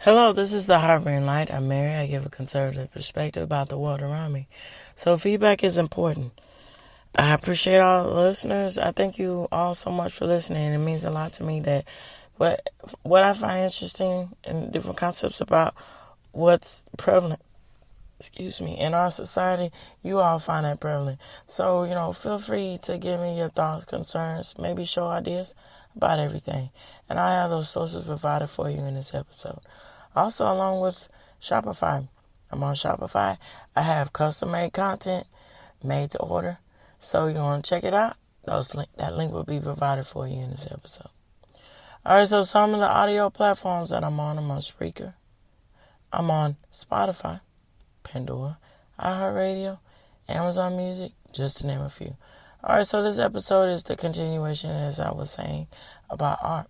Hello, this is the Harvard Light. I'm Mary. I give a conservative perspective about the world around me. So feedback is important. I appreciate all the listeners. I thank you all so much for listening. It means a lot to me that what I find interesting and different concepts about what's prevalent, in our society, you all find that prevalent. So, feel free to give me your thoughts, concerns, maybe show ideas about everything. And I have those sources provided for you in this episode. Also, along with Shopify. I'm on Shopify. I have custom-made content made to order. So you want to check it out? That link will be provided for you in this episode. All right, so some of the audio platforms that I'm on Spreaker. I'm on Spotify, Pandora, iHeartRadio, Amazon Music, just to name a few. All right, so this episode is the continuation, as I was saying, about art.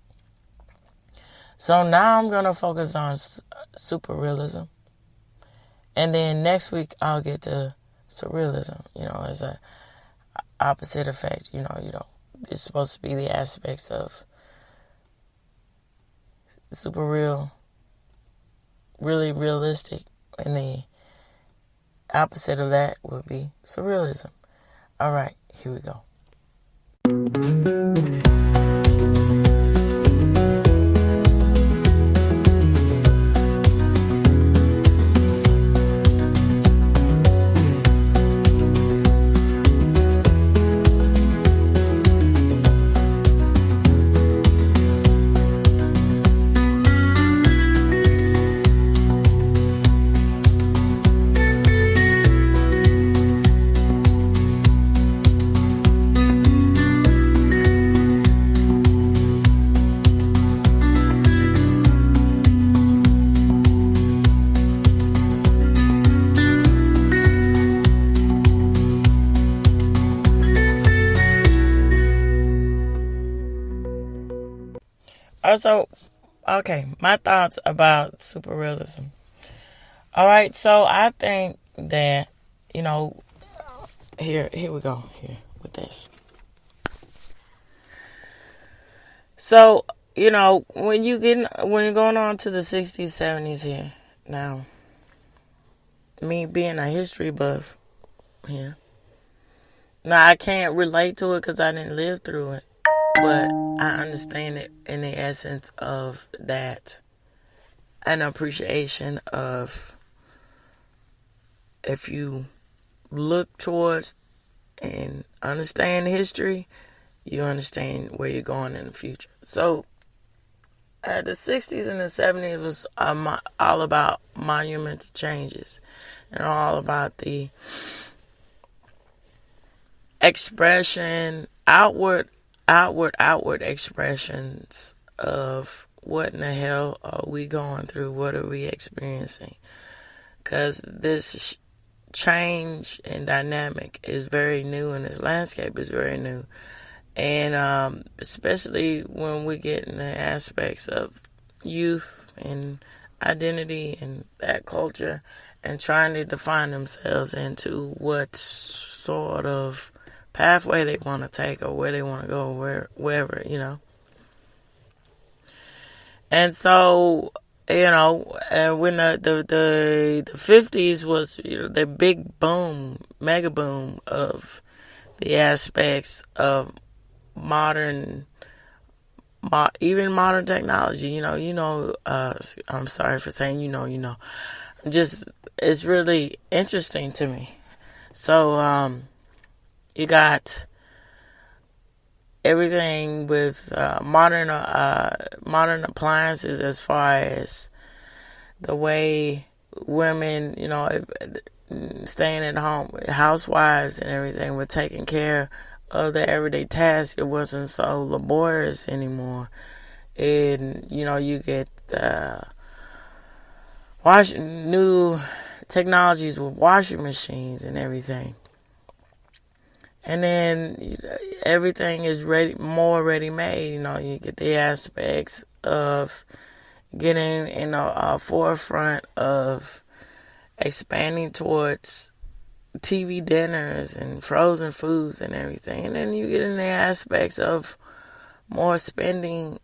So now I'm going to focus on super realism. And then next week I'll get to surrealism, as a opposite effect. It's supposed to be the aspects of super real, really realistic. And the opposite of that would be surrealism. All right, here we go. Also, okay, my thoughts about super realism. All right, so I think that, here we go, here with this. So, when you're going on to the 60s, 70s here, now, me being a history buff here, now I can't relate to it because I didn't live through it. But I understand it in the essence of that, an appreciation of if you look towards and understand history, you understand where you're going in the future. So the 60s and the 70s was all about monumental changes and all about the expression, outward expressions of what in the hell are we going through? What are we experiencing? Because this change and dynamic is very new, and this landscape is very new. And especially when we get in the aspects of youth and identity and that culture and trying to define themselves into what sort of pathway they want to take or where they want to go, wherever. And so, when the 50s was, the big boom, mega boom of the aspects of even modern technology, I'm sorry for saying, it's really interesting to me. So, you got everything with modern appliances as far as the way women, staying at home, housewives and everything, were taking care of their everyday tasks. It wasn't so laborious anymore. And, you get new technologies with washing machines and everything. And then everything is more ready-made. You get the aspects of getting in a forefront of expanding towards TV dinners and frozen foods and everything. And then you get in the aspects of more spending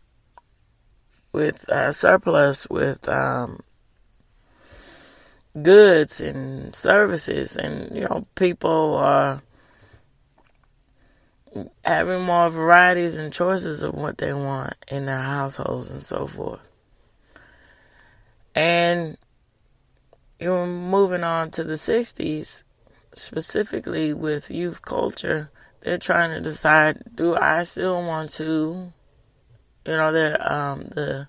surplus, with goods and services, and people are having more varieties and choices of what they want in their households and so forth. And you're moving on to the 60s, specifically with youth culture. They're trying to decide, do I still want to, the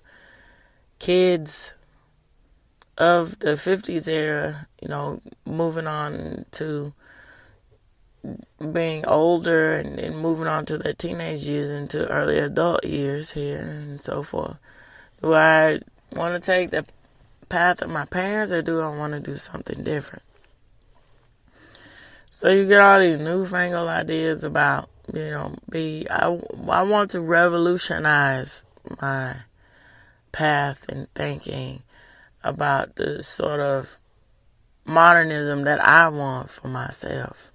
kids of the 50s era, moving on to being older and then moving on to their teenage years into early adult years here and so forth. Do I want to take the path of my parents, or do I want to do something different? So you get all these newfangled ideas about, I want to revolutionize my path and thinking about the sort of modernism that I want for myself.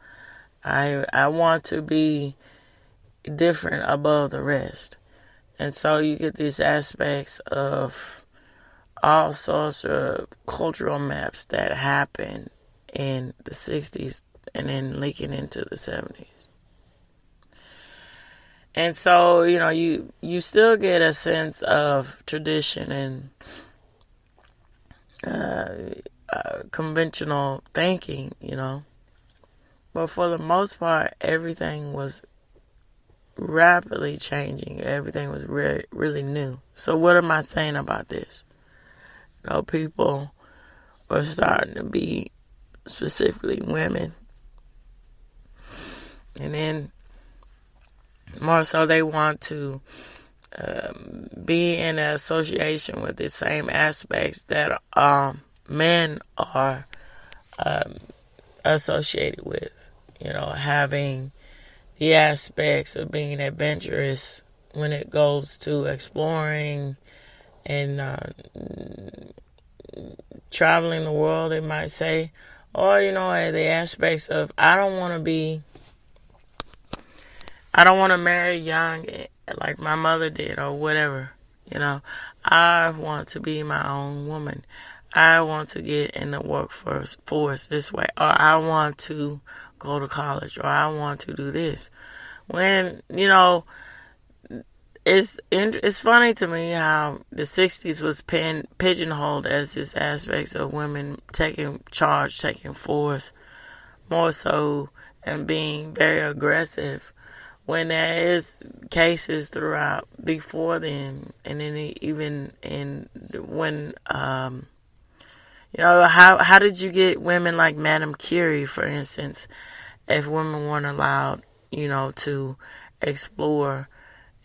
I want to be different above the rest. And so you get these aspects of all sorts of cultural maps that happen in the 60s and then leaking into the 70s. And so, you still get a sense of tradition and conventional thinking, But for the most part, everything was rapidly changing. Everything was really new. So what am I saying about this? People were starting to be, specifically women, and then more so they want to be in an association with the same aspects that men are associated with. Having the aspects of being adventurous when it goes to exploring and traveling the world, they might say. Or, the aspects of, I don't want to marry young like my mother did or whatever. I want to be my own woman. I want to get in the workforce this way. Or I want to go to college. Or I want to do this. When, it's funny to me how the 60s was pigeonholed as this aspects of women taking charge, taking force, more so, and being very aggressive, when there is cases throughout before then, and then even when how did you get women like Madame Curie, for instance, if women weren't allowed to explore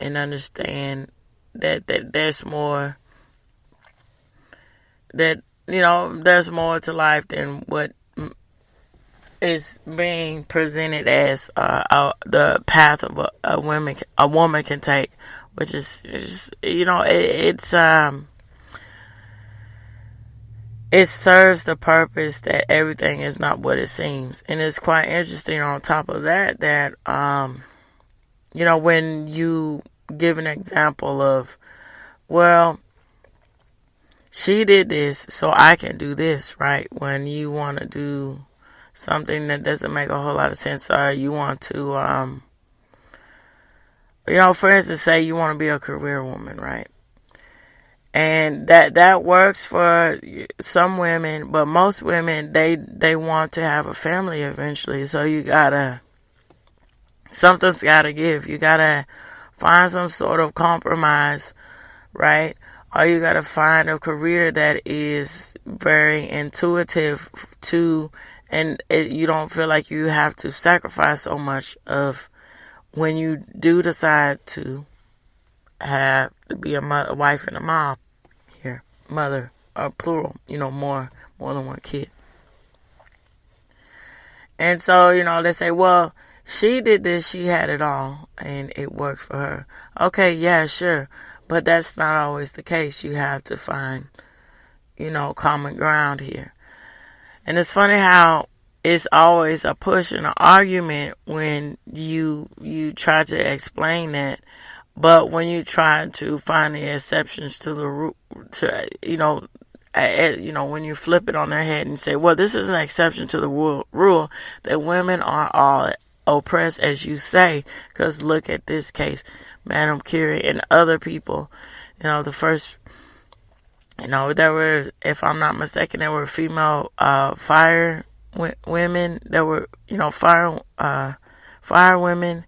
and understand that there's more, there's more to life than what is being presented as the path of a woman can take, which is it serves the purpose that everything is not what it seems. And it's quite interesting on top of that when you give an example of, well, she did this, so I can do this, right? When you want to do something that doesn't make a whole lot of sense, or you want to, for instance, say you want to be a career woman, right? And that works for some women, but most women, they want to have a family eventually. So something's gotta give. You gotta find some sort of compromise, right? Or you gotta find a career that is very intuitive to, and you don't feel like you have to sacrifice so much of when you do decide to have to be a wife and a mom here, mother, or plural, more than one kid. And so, they say, well, she did this, she had it all, and it worked for her. Okay, yeah, sure. But that's not always the case. You have to find, common ground here. And it's funny how it's always a push and an argument when you try to explain that, But when you try to find the exceptions to the rule, when you flip it on their head and say, well, this is an exception to the rule that women are all oppressed, as you say, because look at this case, Madame Curie and other people, the first, there were, if I'm not mistaken, there were female fire women, there were, fire women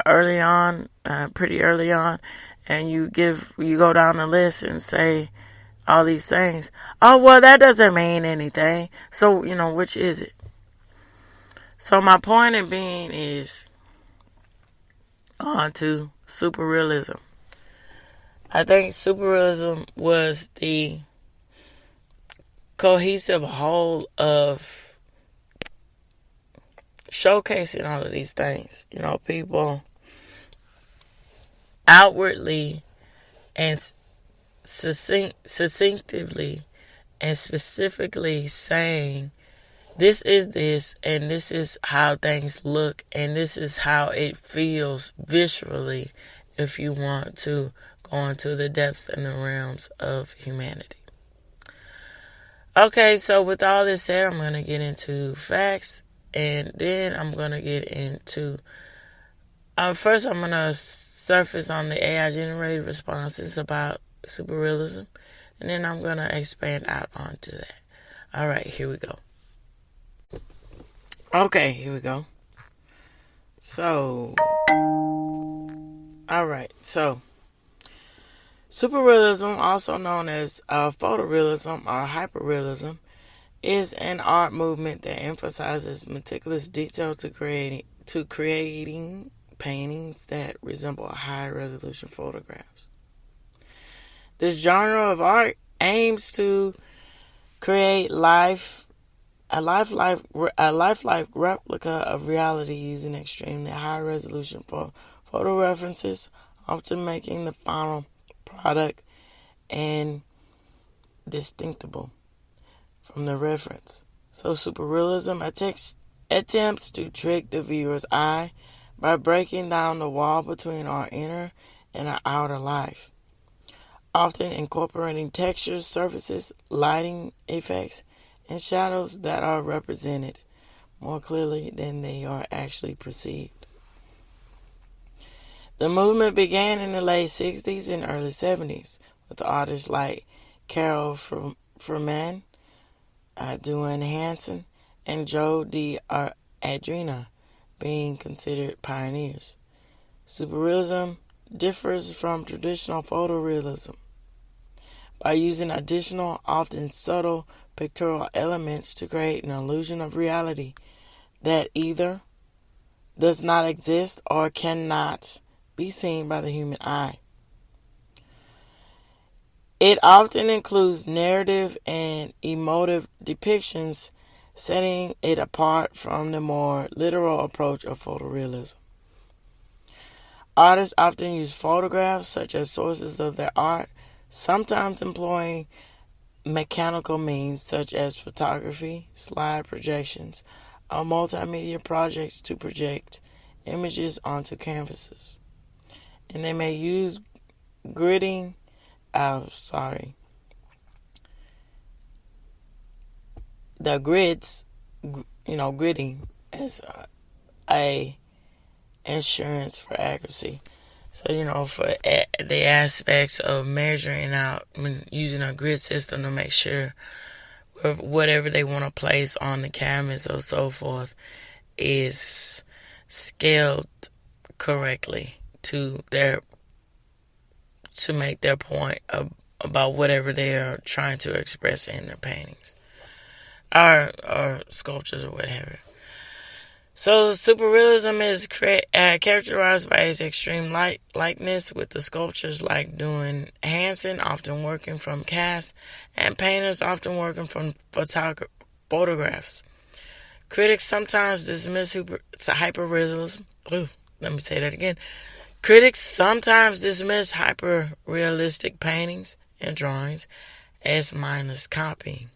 early on, pretty early on, and you go down the list and say all these things. Oh, well, that doesn't mean anything. So, which is it? So my point in being is on to superrealism. I think superrealism was the cohesive whole of showcasing all of these things. People outwardly and succinctly and specifically saying, this is this, and this is how things look, and this is how it feels viscerally if you want to go into the depths and the realms of humanity. Okay, so with all this said, I'm going to get into facts, and then I'm going to get into... first, I'm going to surface on the AI-generated responses about superrealism, and then I'm going to expand out onto that. All right, here we go. Okay, here we go. So, all right, so superrealism, also known as photorealism or hyperrealism, is an art movement that emphasizes meticulous detail to creating paintings that resemble high-resolution photographs. This genre of art aims to create a lifelike replica of reality using extremely high-resolution photo references, often making the final product indistinguishable from the reference. So superrealism attempts to trick the viewer's eye by breaking down the wall between our inner and our outer life, often incorporating textures, surfaces, lighting effects, and shadows that are represented more clearly than they are actually perceived. The movement began in the late 60s and early 70s with artists like Carol Freeman, Duane Hanson, and Joe D'Adrina being considered pioneers. Superrealism differs from traditional photorealism by using additional, often subtle, pictorial elements to create an illusion of reality that either does not exist or cannot be seen by the human eye. It often includes narrative and emotive depictions, setting it apart from the more literal approach of photorealism. Artists often use photographs such as sources of their art, sometimes employing mechanical means such as photography, slide projections, or multimedia projects to project images onto canvases. And they may use gridding, the grids, gridding as a insurance for accuracy. So, for the aspects of measuring out, using a grid system to make sure whatever they want to place on the canvas or so forth is scaled correctly to make their point about whatever they are trying to express in their paintings or sculptures or whatever. So superrealism is characterized by its extreme likeness, with the sculptures like Duane Hanson often working from cast and painters often working from photographs. Critics sometimes dismiss hyperrealism. Let me say that again. Critics sometimes dismiss hyper-realistic paintings and drawings as mindless copying,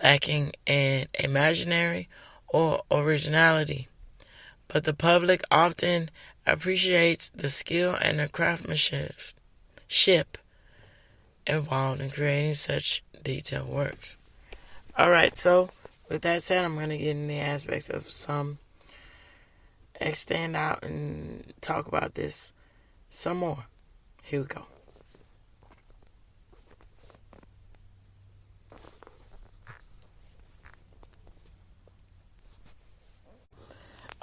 lacking in imaginary or originality. but the public often appreciates the skill and the craftsmanship involved in creating such detailed works. Alright, so with that said, I'm going to get in the aspects of some extend out and talk about this some more. Here we go.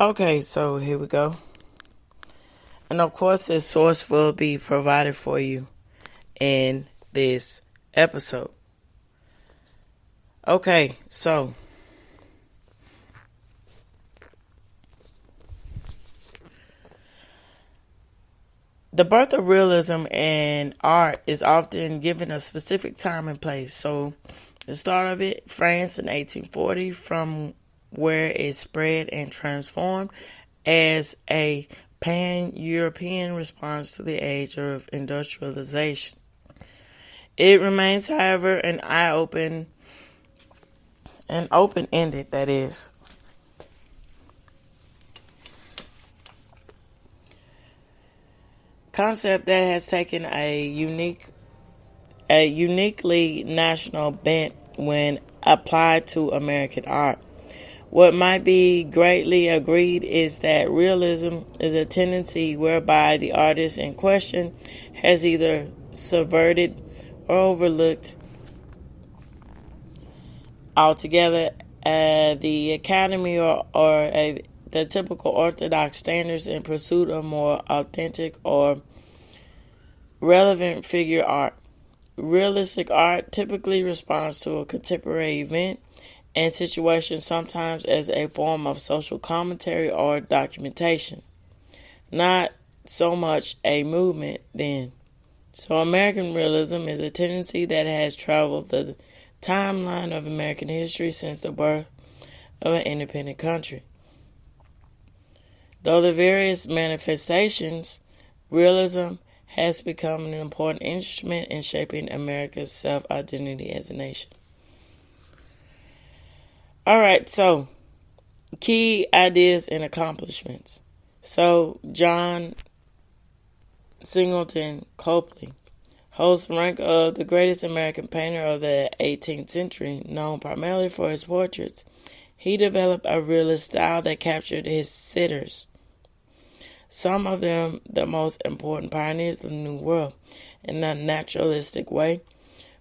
Okay, so here we go. And of course, this source will be provided for you in this episode. Okay, so the birth of realism in art is often given a specific time and place. So the start of it, France in 1840, from where it spread and transformed as a pan-European response to the age of industrialization. It remains, however, an open-ended, that is, concept that has taken a uniquely national bent when applied to American art. What might be greatly agreed is that realism is a tendency whereby the artist in question has either subverted or overlooked altogether the academy or the typical orthodox standards in pursuit of more authentic or relevant figure art. Realistic art typically responds to a contemporary event and situation, sometimes as a form of social commentary or documentation. Not so much a movement, then. So American realism is a tendency that has traveled the timeline of American history since the birth of an independent country. Though the various manifestations, realism has become an important instrument in shaping America's self-identity as a nation. Alright, so key ideas and accomplishments. So John Singleton Copley holds the rank of the greatest American painter of the 18th century, known primarily for his portraits. He developed a realist style that captured his sitters, some of them the most important pioneers of the New World, in a naturalistic way,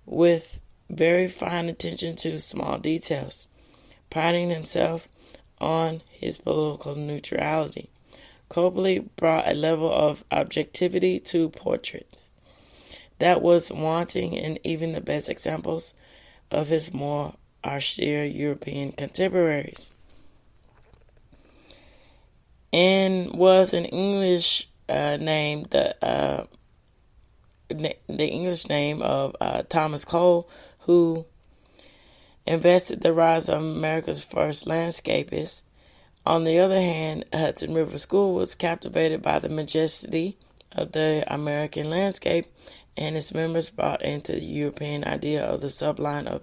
with very fine attention to small details, priding himself on his political neutrality. Copley brought a level of objectivity to portraits that was wanting in even the best examples of his more austere European contemporaries, and was an English name, the English name of Thomas Cole, who invested the rise of America's first landscapist. On the other hand, Hudson River School was captivated by the majesty of the American landscape, and its members brought into the European idea of the sublime of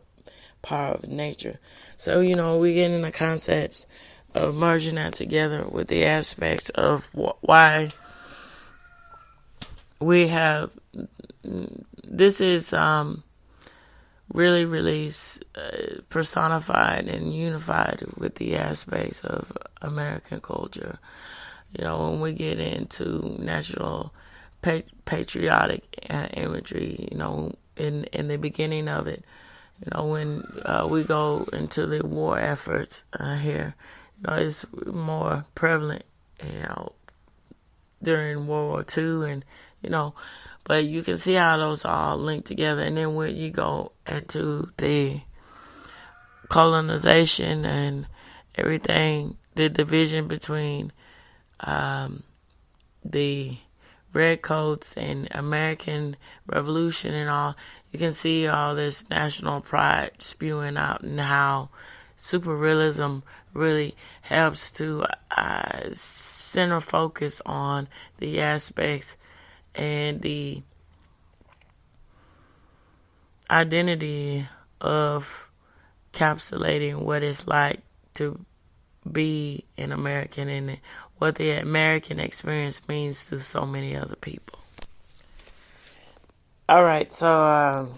power of nature. So, we get into the concepts of merging that together with the aspects of why we have this is really personified and unified with the aspects of American culture. When we get into natural patriotic imagery, in the beginning of it, when we go into the war efforts here, it's more prevalent, during World War II, and, but you can see how those all link together. And then when you go into the colonization and everything, the division between the redcoats and American Revolution and all, you can see all this national pride spewing out, and how super realism really helps to center focus on the aspects and the identity of encapsulating what it's like to be an American and what the American experience means to so many other people. All right, so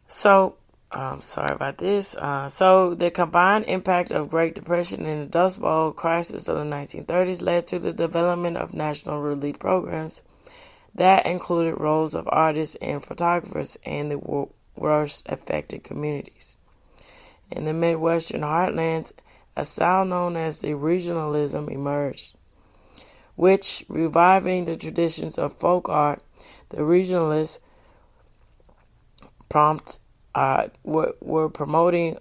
sorry about this. So the combined impact of Great Depression and the Dust Bowl crisis of the 1930s led to the development of national relief programs that included roles of artists and photographers in the worst affected communities. In the Midwestern heartlands, a style known as the regionalism emerged, which, reviving the traditions of folk art, the regionalists were promoting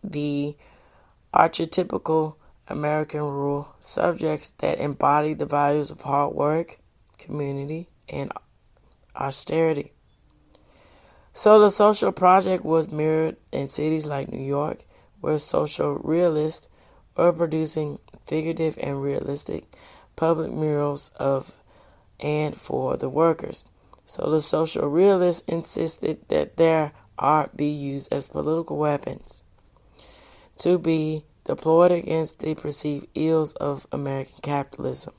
the archetypical American rural subjects that embody the values of hard work, community, and austerity. So the social project was mirrored in cities like New York, where social realists were producing figurative and realistic public murals of and for the workers. So the social realists insisted that their art be used as political weapons to be deployed against the perceived ills of American capitalism.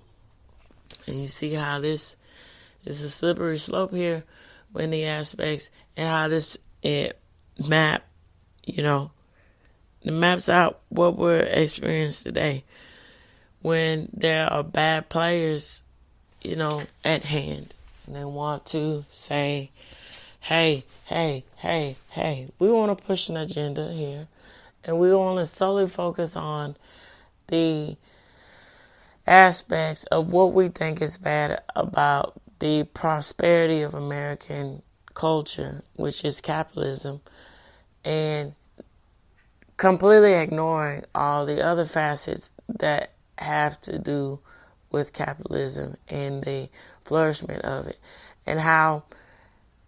And you see how this is a slippery slope here when the aspects and how this map, it maps out what we're experiencing today when there are bad players, at hand. And they want to say, hey, we want to push an agenda here. And we want to solely focus on the aspects of what we think is bad about the prosperity of American culture, which is capitalism, and completely ignoring all the other facets that have to do with capitalism and the flourishment of it, and how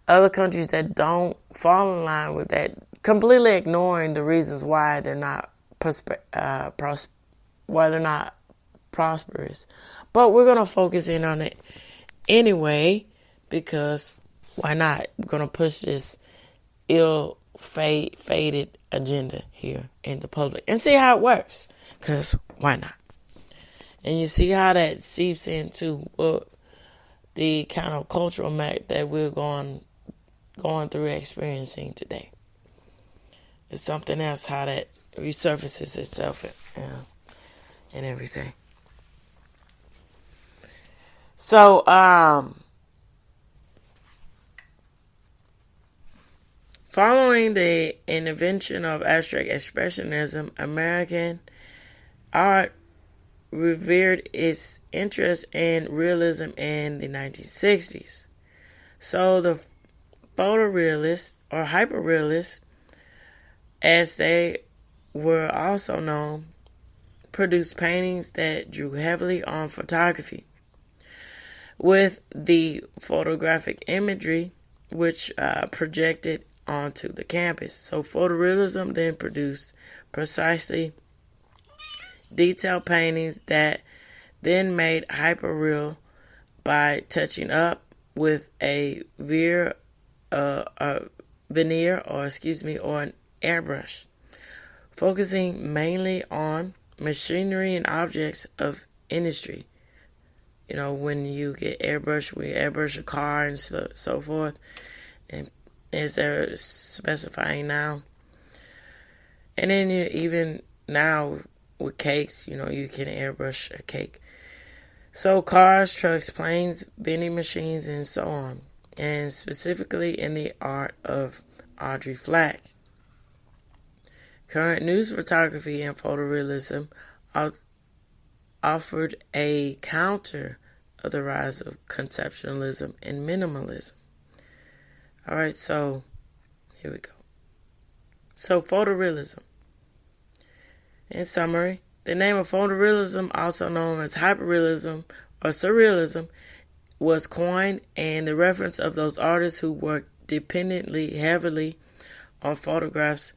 other countries that don't fall in line with that, completely ignoring the reasons why they're not prosperous. But we're gonna focus in on it anyway, because why not? We're gonna push this ill-fated agenda here in the public and see how it works. Because why not? And you see how that seeps into the kind of cultural map that we're going through experiencing today. It's something else how that resurfaces itself and everything. So, following the invention of abstract expressionism, American art revered its interest in realism in the 1960s. So the photorealists, or hyperrealists, as they were also known, produced paintings that drew heavily on photography, with the photographic imagery which projected onto the canvas. So photorealism then produced precisely detailed paintings that then made hyperreal by touching up with a veneer or an airbrush, focusing mainly on machinery and objects of industry. When you get airbrush, we airbrush a car and so forth, and as they're specifying now. And then even now with cakes, you can airbrush a cake. So cars, trucks, planes, vending machines, and so on. And specifically in the art of Audrey Flack. Current news photography and photorealism offered a counter of the rise of conceptualism and minimalism. All right, so here we go. So photorealism. In summary, the name of photorealism, also known as hyperrealism or surrealism, was coined, and the reference of those artists who worked heavily on photographs,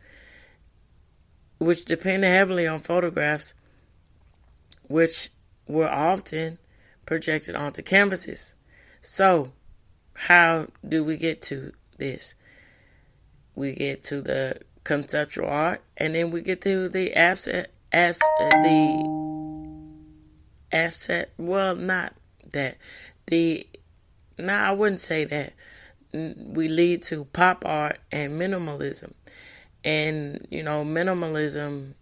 which were often projected onto canvases. So, how do we get to this? We get to the conceptual art, and then we get to the abstract. Well, not that the. No, I wouldn't say that. We lead to pop art and minimalism, and minimalism.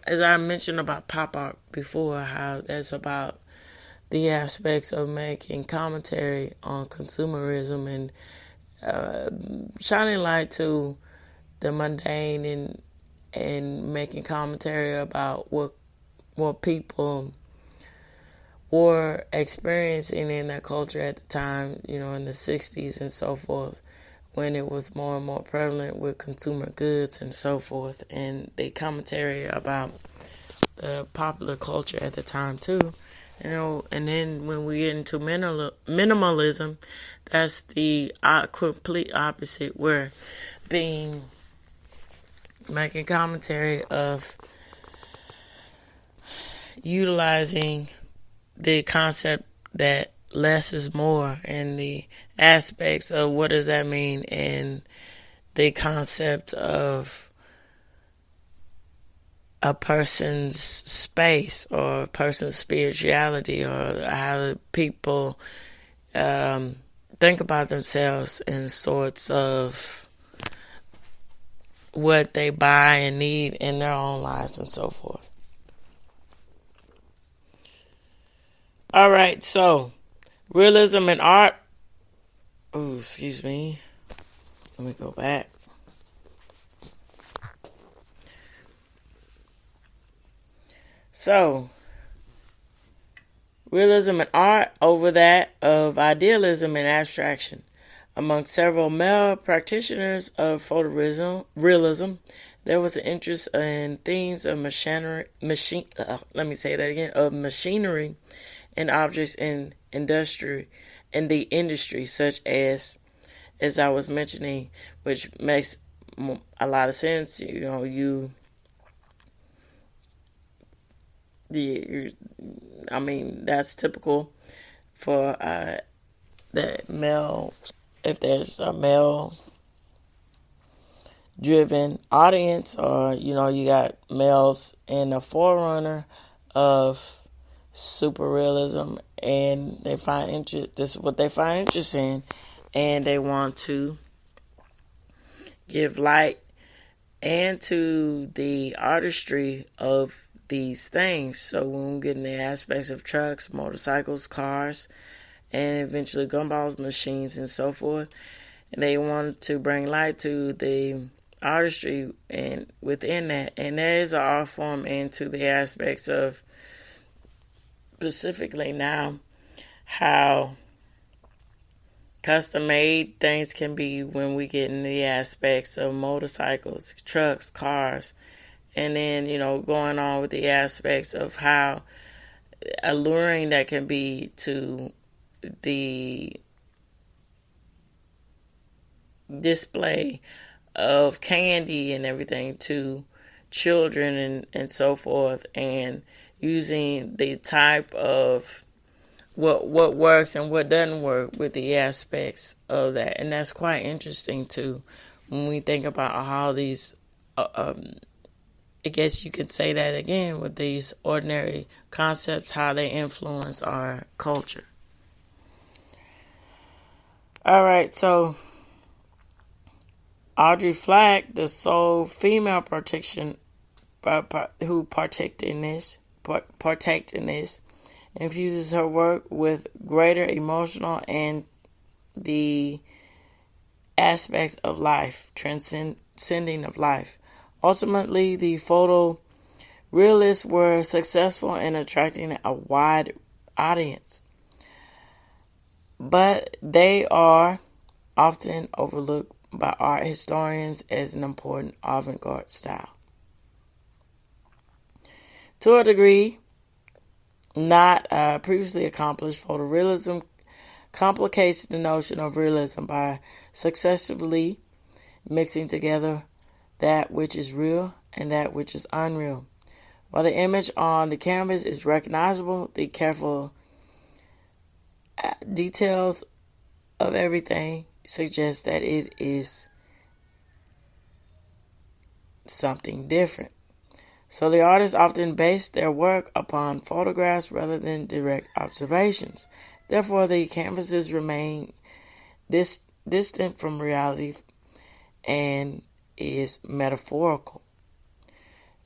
As I mentioned about pop art before, how that's about the aspects of making commentary on consumerism and shining light to the mundane and making commentary about what people were experiencing in their culture at the time, in the 60s and so forth, when it was more and more prevalent with consumer goods and so forth, and the commentary about the popular culture at the time too. And then when we get into minimalism, that's the complete opposite. We're making commentary of utilizing the concept that less is more, and the aspects of what does that mean, and the concept of a person's space or a person's spirituality, or how people think about themselves in sorts of what they buy and need in their own lives and so forth. All right, so realism in art. Oh, excuse me. Let me go back. So, realism in art over that of idealism and abstraction. Among several male practitioners of photorealism, there was an interest in themes of machinery and objects in the industry, such as I was mentioning, which makes a lot of sense. That's typical for the male. If there's a male driven audience, or you got males in the forerunner of super realism, and they find interest. This is what they find interest in, and they want to give light and to the artistry of these things. So when we get in the aspects of trucks, motorcycles, cars, and eventually gumballs, machines, and so forth, and they want to bring light to the artistry and within that, and there is an art form into the aspects of specifically now how custom made things can be when we get in the aspects of motorcycles, trucks, cars, and then going on with the aspects of how alluring that can be to the display of candy and everything to children and so forth, and using the type of what works and what doesn't work with the aspects of that. And that's quite interesting too when we think about how these I guess you could say that again with these ordinary concepts, how they influence our culture. All right, so Audrey Flack, the sole female who partake in this, infuses her work with greater emotional and the aspects of life, transcending of life. Ultimately, the photo realists were successful in attracting a wide audience, but they are often overlooked by art historians as an important avant-garde style. To a degree not previously accomplished, photorealism complicates the notion of realism by successively mixing together that which is real and that which is unreal. While the image on the canvas is recognizable, the careful details of everything suggest that it is something different. So the artists often base their work upon photographs rather than direct observations. Therefore, the canvases remain distant from reality and is metaphorical.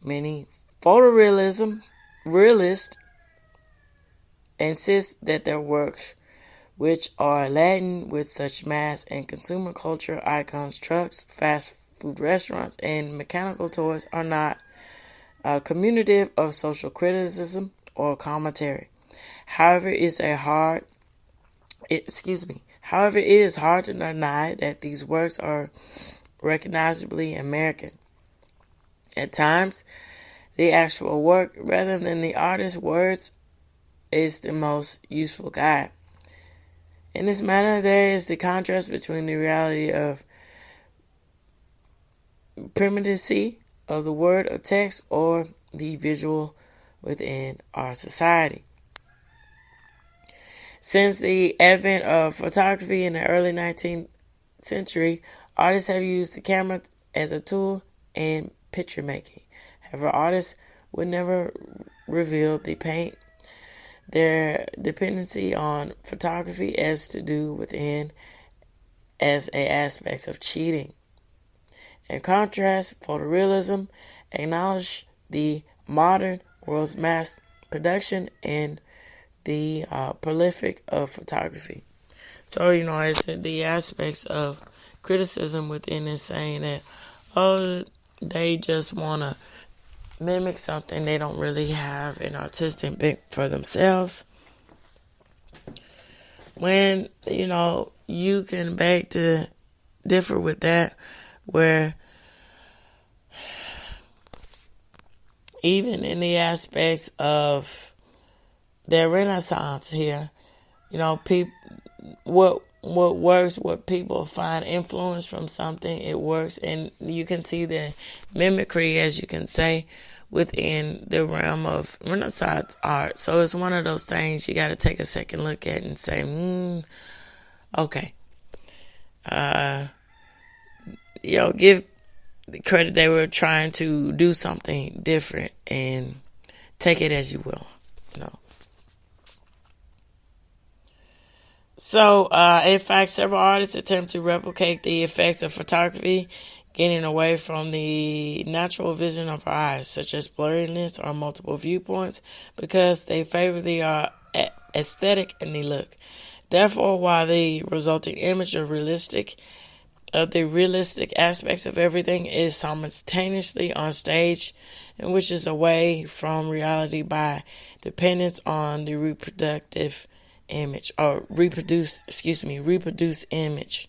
Many realists insist that their works, which are laden with such mass and consumer culture icons, trucks, fast food restaurants, and mechanical toys, are not communicative of social criticism or commentary. However, it is hard to deny that these works are recognizably American. At times, the actual work, rather than the artist's words, is the most useful guide. In this manner, there is the contrast between the reality of primacy of the word or text or the visual within our society. Since the advent of photography in the early 19th century, artists have used the camera as a tool in picture making. However, artists would never reveal the paint. Their dependency on photography as to do within as a aspect of cheating. In contrast, photorealism acknowledges the modern world's mass production and the prolific of photography. So, it's the aspects of criticism within it saying that, they just want to mimic something they don't really have an artistic bent for themselves. When, you can beg to differ with that, where even in the aspects of their renaissance here, what works, what people find influence from something, it works. And you can see the mimicry, as you can say, within the realm of Renaissance art. So it's one of those things you got to take a second look at and say, okay. Give the credit they were trying to do something different and take it as you will, So, in fact, several artists attempt to replicate the effects of photography, getting away from the natural vision of our eyes, such as blurriness or multiple viewpoints, because they favor the aesthetic and the look. Therefore, while the resulting image of the realistic aspects of everything is simultaneously on stage, and which is away from reality by dependence on the reproduced image.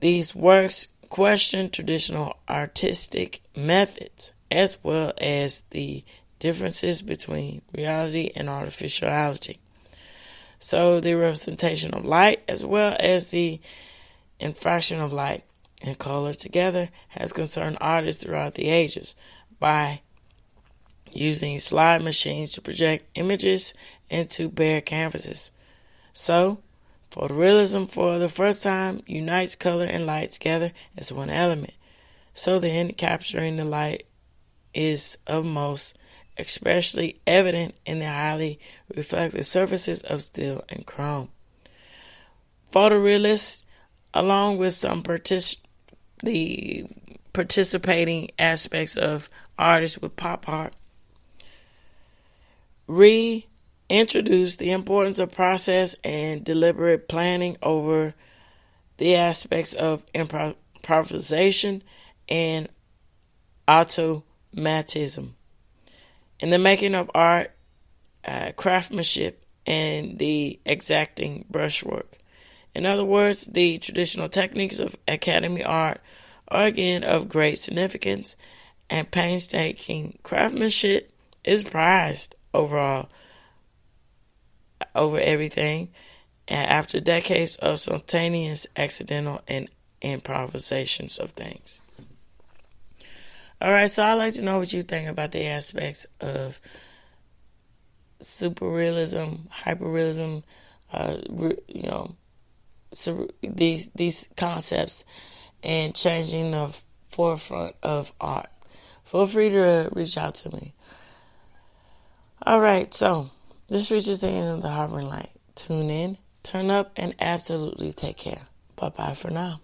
These works question traditional artistic methods as well as the differences between reality and artificiality. So the representation of light as well as the infraction of light and color together has concerned artists throughout the ages by using slide machines to project images into bare canvases. So, photorealism for the first time unites color and light together as one element. So then capturing the light is of most especially evident in the highly reflective surfaces of steel and chrome. Photorealists, along with some the participating aspects of artists with pop art, reintroduce the importance of process and deliberate planning over the aspects of improvisation and automatism. In the making of art, craftsmanship, and the exacting brushwork. In other words, the traditional techniques of academy art are again of great significance, and painstaking craftsmanship is prized over everything, and after decades of spontaneous, accidental, and improvisations of things. Alright, so I'd like to know what you think about the aspects of superrealism, hyperrealism, these concepts and changing the forefront of art. feel free to reach out to me. All right, so this reaches the end of the Harvard Light. Tune in, turn up, and absolutely take care. Bye-bye for now.